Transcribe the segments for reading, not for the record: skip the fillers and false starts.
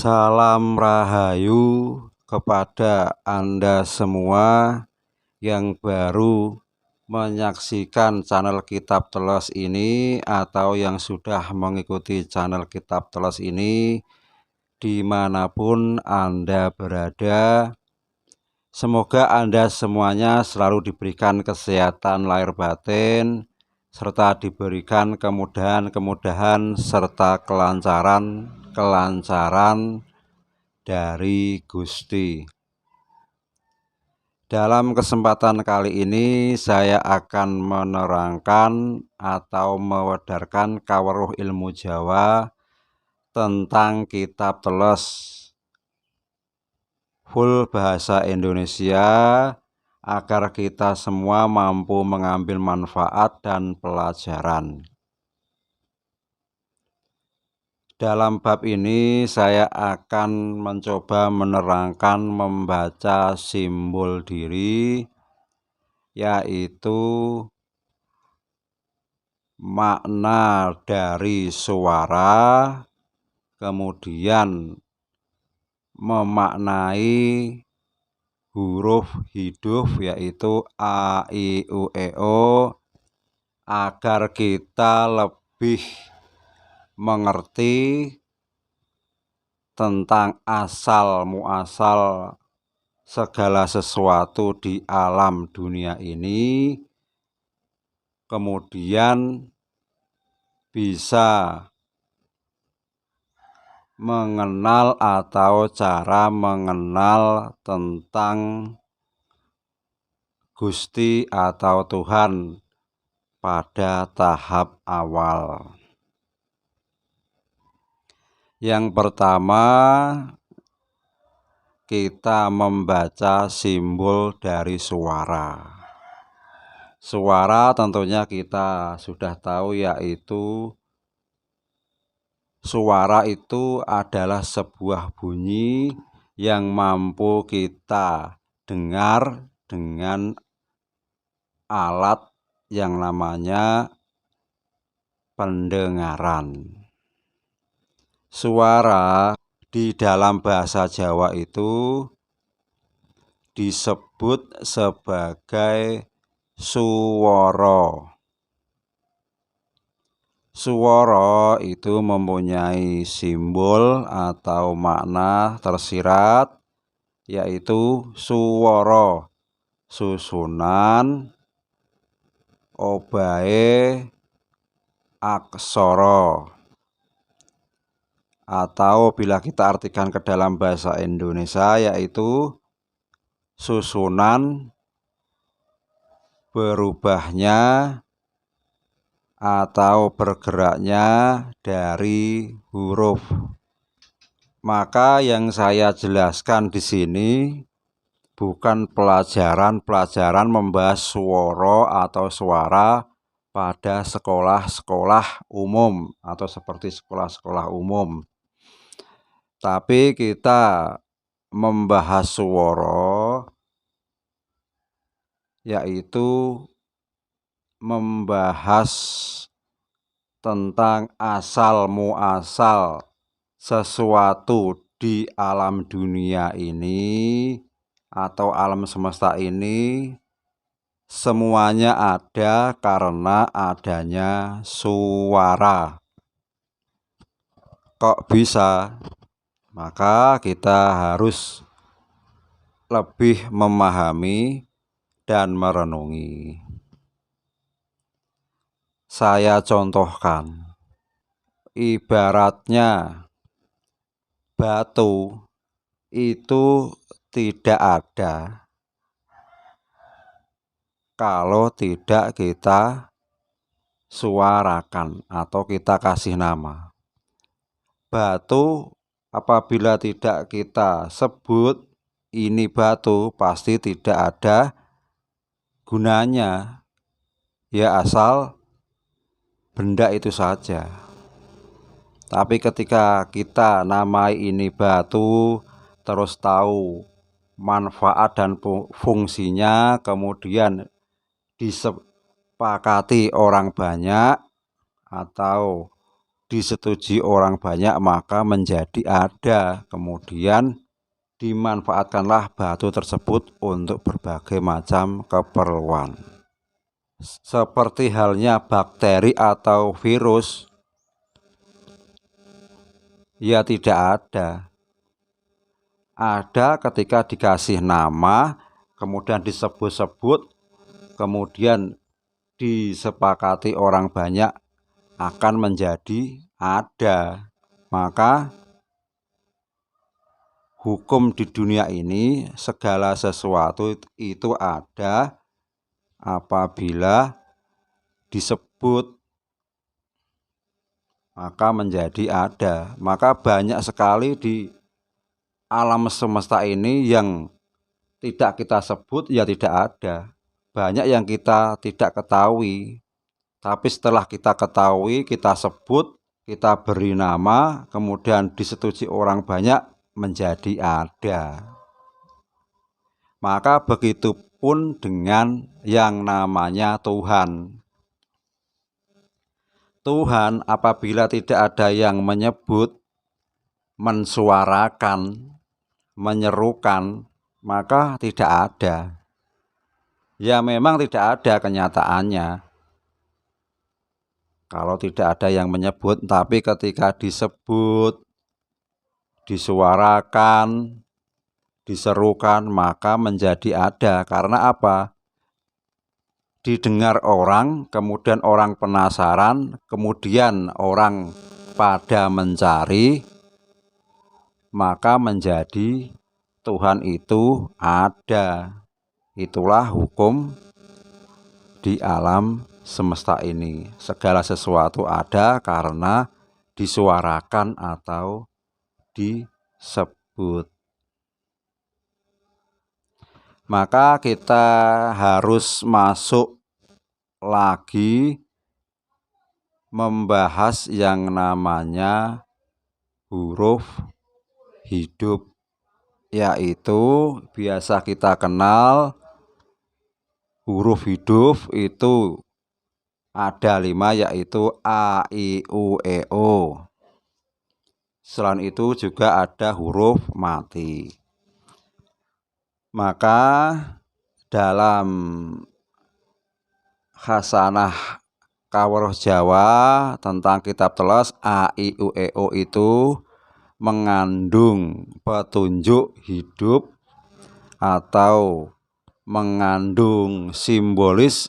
Salam Rahayu kepada Anda semua yang baru menyaksikan channel Kitab Telos ini atau yang sudah mengikuti channel Kitab Telos ini dimanapun Anda berada. Semoga Anda semuanya selalu diberikan kesehatan lahir batin, serta diberikan kemudahan-kemudahan serta kelancaran dari Gusti. Dalam kesempatan kali ini saya akan menerangkan atau mewedarkan kawruh ilmu Jawa tentang Kitab Telos full bahasa Indonesia agar kita semua mampu mengambil manfaat dan pelajaran. Dalam bab ini saya akan mencoba menerangkan membaca simbol diri, yaitu makna dari suara, kemudian memaknai huruf hidup yaitu A, I, U, E, O, agar kita lebih mengerti tentang asal muasal segala sesuatu di alam dunia ini, kemudian bisa mengenal atau cara mengenal tentang Gusti atau Tuhan pada tahap awal. Yang pertama, kita membaca simbol dari suara. Suara tentunya kita sudah tahu, yaitu suara itu adalah sebuah bunyi yang mampu kita dengar dengan alat yang namanya pendengaran. Suara di dalam bahasa Jawa itu disebut sebagai suwara. Suwara itu mempunyai simbol atau makna tersirat, yaitu suwara susunan obahe aksara, atau bila kita artikan ke dalam bahasa Indonesia yaitu susunan berubahnya atau bergeraknya dari huruf. Maka yang saya jelaskan di sini bukan pelajaran membahas suara atau suara pada sekolah-sekolah umum atau seperti sekolah-sekolah umum, tapi kita membahas suara yaitu membahas tentang asal muasal sesuatu di alam dunia ini atau alam semesta ini. Semuanya ada karena adanya suara. Kok bisa? Maka kita harus lebih memahami dan merenungi. Saya contohkan, ibaratnya batu itu tidak ada kalau tidak kita suarakan atau kita kasih nama. Batu apabila tidak kita sebut ini batu, pasti tidak ada gunanya, ya asal benda itu saja. Tapi ketika kita namai ini batu, terus tahu manfaat dan fungsinya, kemudian disepakati orang banyak atau disetujui orang banyak maka menjadi ada. Kemudian dimanfaatkanlah batu tersebut untuk berbagai macam keperluan. Seperti halnya bakteri atau virus, ya tidak ada. Ada ketika dikasih nama, kemudian disebut-sebut, kemudian disepakati orang banyak akan menjadi ada. Maka hukum di dunia ini segala sesuatu itu ada apabila disebut maka menjadi ada. Maka banyak sekali di alam semesta ini yang tidak kita sebut ya tidak ada. Banyak yang kita tidak ketahui, tapi setelah kita ketahui, kita sebut, kita beri nama, kemudian disetujui orang banyak, menjadi ada. Maka begitu pun dengan yang namanya Tuhan. Tuhan apabila tidak ada yang menyebut, mensuarakan, menyerukan, maka tidak ada. Ya memang tidak ada kenyataannya. Kalau tidak ada yang menyebut, tapi ketika disebut, disuarakan, diserukan, maka menjadi ada. Karena apa? Didengar orang, kemudian orang penasaran, kemudian orang pada mencari, maka menjadi Tuhan itu ada. Itulah hukum di alam semesta ini. Segala sesuatu ada karena disuarakan atau disebut. Maka kita harus masuk lagi membahas yang namanya huruf hidup, yaitu biasa kita kenal huruf hidup itu ada 5, yaitu A, I, U, E, O. Selain itu juga ada huruf mati. Maka dalam Khasanah Kawruh Jawa tentang kitab teles A, I, U, E, O itu mengandung petunjuk hidup atau mengandung simbolis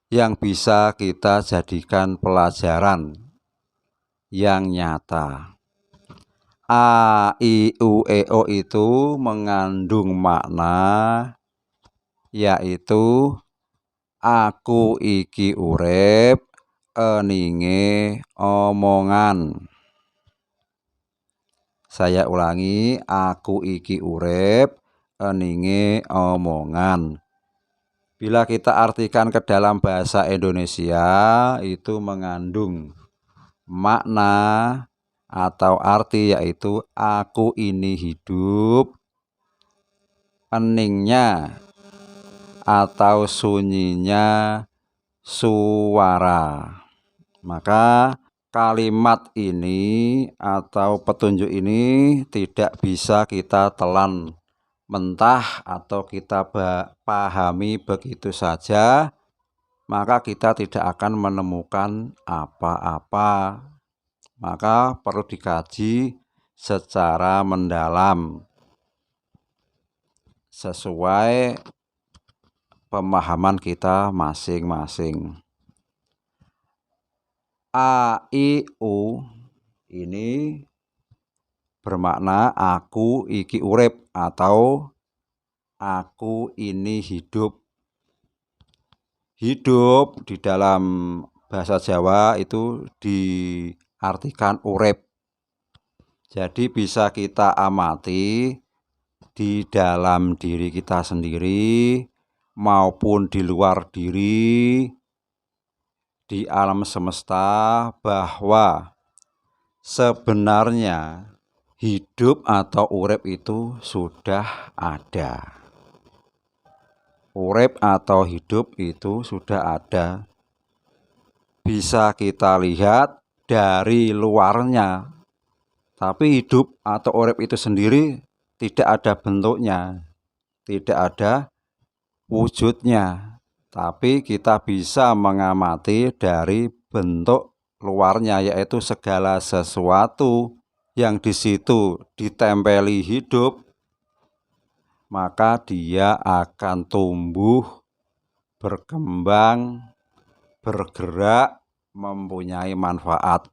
yang bisa kita jadikan pelajaran yang nyata. A, I, U, E, O itu mengandung makna, yaitu aku iki urip, eninge omongan. Saya ulangi, aku iki urip, eninge omongan. Bila kita artikan ke dalam bahasa Indonesia, itu mengandung makna atau arti, yaitu aku ini hidup, eningnya atau sunyinya suara. Maka kalimat ini atau petunjuk ini tidak bisa kita telan mentah atau kita pahami begitu saja, maka kita tidak akan menemukan apa-apa. Maka perlu dikaji secara mendalam sesuai pemahaman kita masing-masing. A, I, U ini bermakna aku iki urip atau aku ini hidup. Hidup di dalam bahasa Jawa itu diartikan urip. Jadi bisa kita amati di dalam diri kita sendiri maupun di luar diri, di alam semesta, bahwa sebenarnya hidup atau urip itu sudah ada. Urip atau hidup itu sudah ada. Bisa kita lihat, dari luarnya, tapi hidup atau urip itu sendiri tidak ada bentuknya, tidak ada wujudnya, tapi kita bisa mengamati dari bentuk luarnya, yaitu segala sesuatu yang di situ ditempeli hidup, maka dia akan tumbuh, berkembang, bergerak, mempunyai manfaat.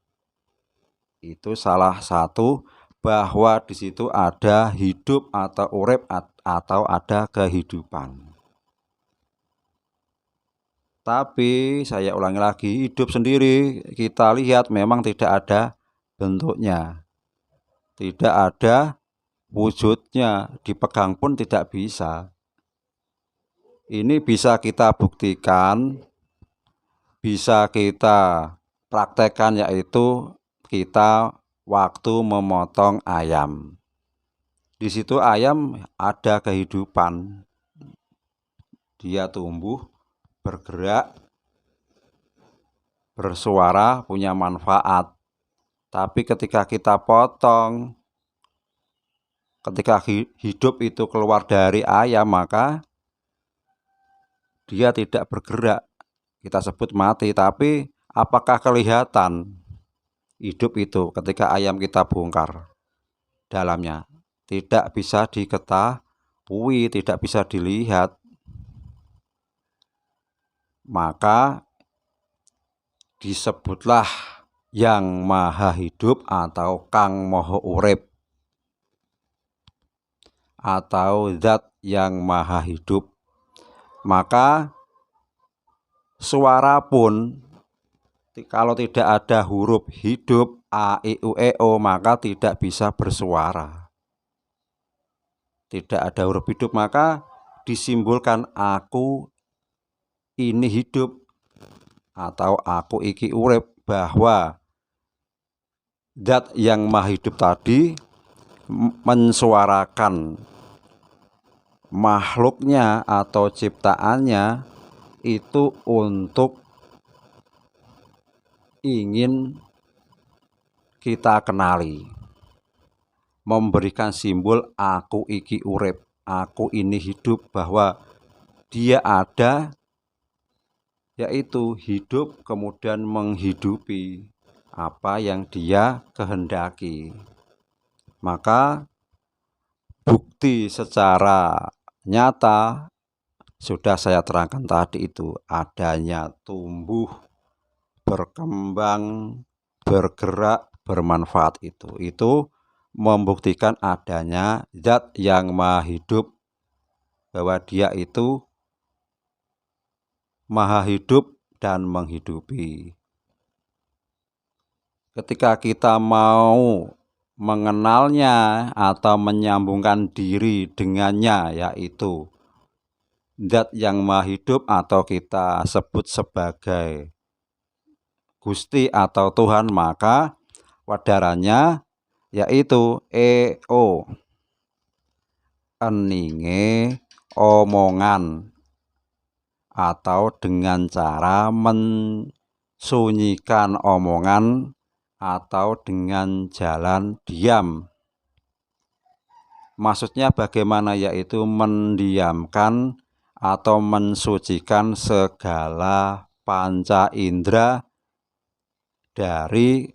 Itu salah satu bahwa di situ ada hidup atau urip atau ada kehidupan. Tapi saya ulangi lagi, hidup sendiri kita lihat memang tidak ada bentuknya, tidak ada wujudnya, dipegang pun tidak bisa. Ini bisa kita buktikan, bisa kita praktekkan, yaitu kita waktu memotong ayam. Di situ ayam ada kehidupan, dia tumbuh, bergerak, bersuara, punya manfaat. Tapi ketika kita potong, ketika hidup itu keluar dari ayam, maka dia tidak bergerak, kita sebut mati. Tapi apakah kelihatan hidup itu ketika ayam kita bongkar dalamnya? Tidak bisa diketahui, tidak bisa dilihat. Maka disebutlah yang maha hidup atau kang moho urip, atau zat yang maha hidup. Maka suara pun kalau tidak ada huruf hidup a, i, u, e, o, maka tidak bisa bersuara. Tidak ada huruf hidup, maka disimbolkan aku ini hidup atau aku iki urip, bahwa zat yang maha hidup tadi mensuarakan makhluknya atau ciptaannya itu untuk ingin kita kenali, memberikan simbol aku iki urip, aku ini hidup, bahwa dia ada, yaitu hidup kemudian menghidupi apa yang dia kehendaki. Maka bukti secara nyata sudah saya terangkan tadi, itu adanya tumbuh, berkembang, bergerak, bermanfaat, itu membuktikan adanya zat yang maha hidup, bahwa dia itu maha hidup dan menghidupi. Ketika kita mau mengenalnya atau menyambungkan diri dengannya, yaitu zat yang maha hidup atau kita sebut sebagai Gusti atau Tuhan, maka wadarannya yaitu eo, eninge omongan, atau dengan cara mensunyikan omongan atau dengan jalan diam. Maksudnya bagaimana? Yaitu mendiamkan atau mensucikan segala panca indera dari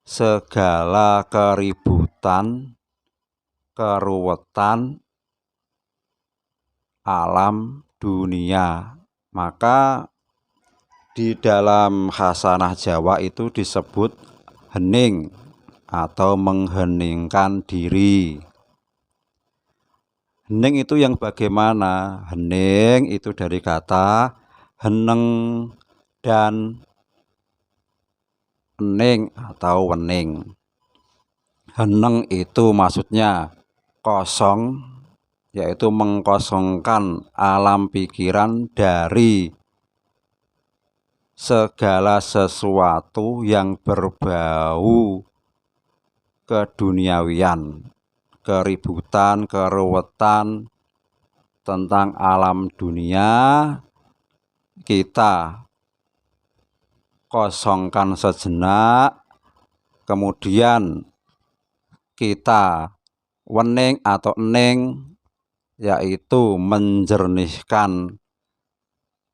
segala keributan, keruwetan alam dunia. Maka di dalam khasanah Jawa itu disebut hening atau mengheningkan diri. Hening itu yang bagaimana? Hening itu dari kata heneng dan ening atau wening. Heneng itu maksudnya kosong, yaitu mengkosongkan alam pikiran dari segala sesuatu yang berbau keduniawian, keributan, keruwetan tentang alam dunia. Kita kosongkan sejenak, kemudian kita wening atau ening, yaitu menjernihkan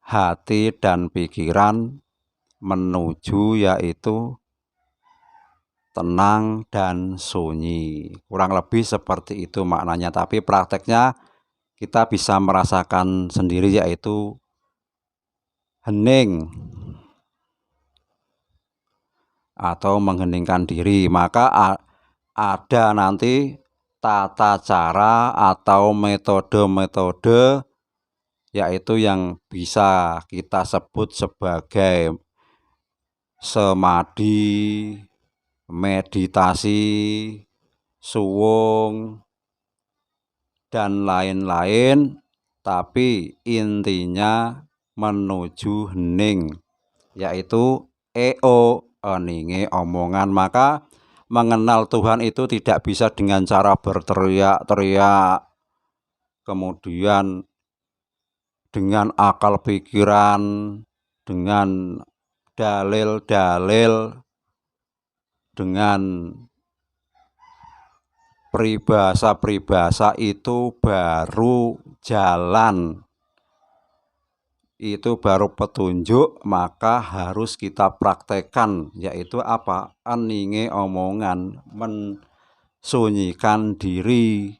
hati dan pikiran menuju yaitu tenang dan sunyi. Kurang lebih seperti itu maknanya, tapi prakteknya kita bisa merasakan sendiri, yaitu hening atau mengheningkan diri. Maka ada nanti tata cara atau metode-metode, yaitu yang bisa kita sebut sebagai semadi, meditasi, suwung, dan lain-lain, tapi intinya menuju hening, yaitu eninge omongan. Maka mengenal Tuhan itu tidak bisa dengan cara berteriak-teriak, kemudian dengan akal pikiran, dengan dalil-dalil, dengan peribahasa-peribahasa. Itu baru jalan, itu baru petunjuk. Maka harus kita praktekkan, yaitu apa? Eninge omongan, mensunyikan diri.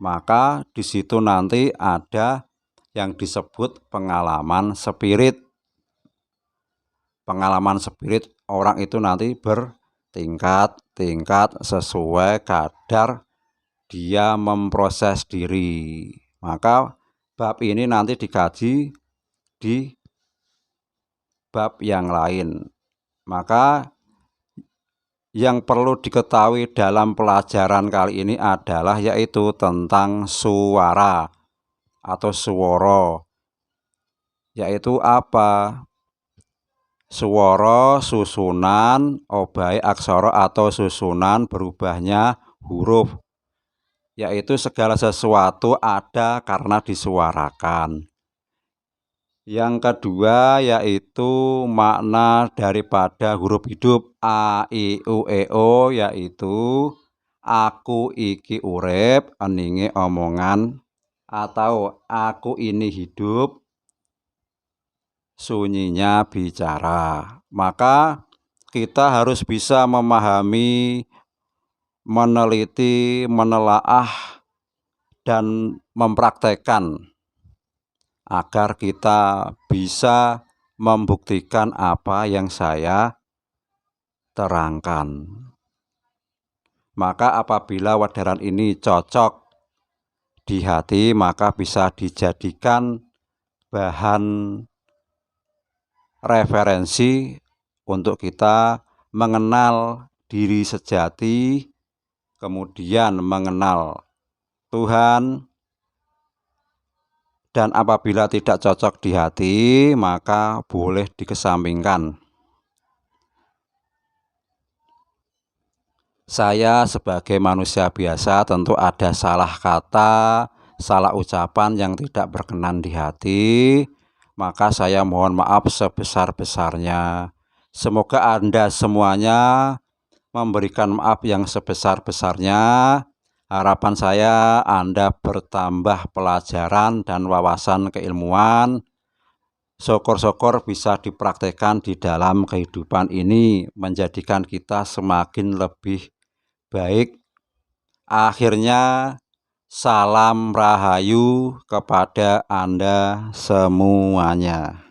Maka di situ nanti ada yang disebut pengalaman spirit. Pengalaman spirit orang itu nanti bertingkat-tingkat sesuai kadar dia memproses diri. Maka bab ini nanti dikaji di bab yang lain. Maka yang perlu diketahui dalam pelajaran kali ini adalah yaitu tentang suara atau suwara. Yaitu apa? Suwara susunan obahe aksara atau susunan berubahnya huruf, yaitu segala sesuatu ada karena disuarakan. Yang kedua yaitu makna daripada huruf hidup a, i, u, e, o, yaitu aku iki urip, eninge omongan, atau aku ini hidup, sunyinya bicara. Maka kita harus bisa memahami, meneliti, menelaah, dan mempraktekkan agar kita bisa membuktikan apa yang saya terangkan. Maka apabila wadaran ini cocok di hati, maka bisa dijadikan bahan referensi untuk kita mengenal diri sejati, kemudian mengenal Tuhan. Dan apabila tidak cocok di hati, maka boleh dikesampingkan. Saya sebagai manusia biasa tentu ada salah kata, salah ucapan yang tidak berkenan di hati. Maka saya mohon maaf sebesar-besarnya. Semoga Anda semuanya memberikan maaf yang sebesar-besarnya. Harapan saya Anda bertambah pelajaran dan wawasan keilmuan. Syukur-syukur bisa dipraktekkan di dalam kehidupan ini, menjadikan kita semakin lebih baik. Akhirnya salam rahayu kepada Anda semuanya.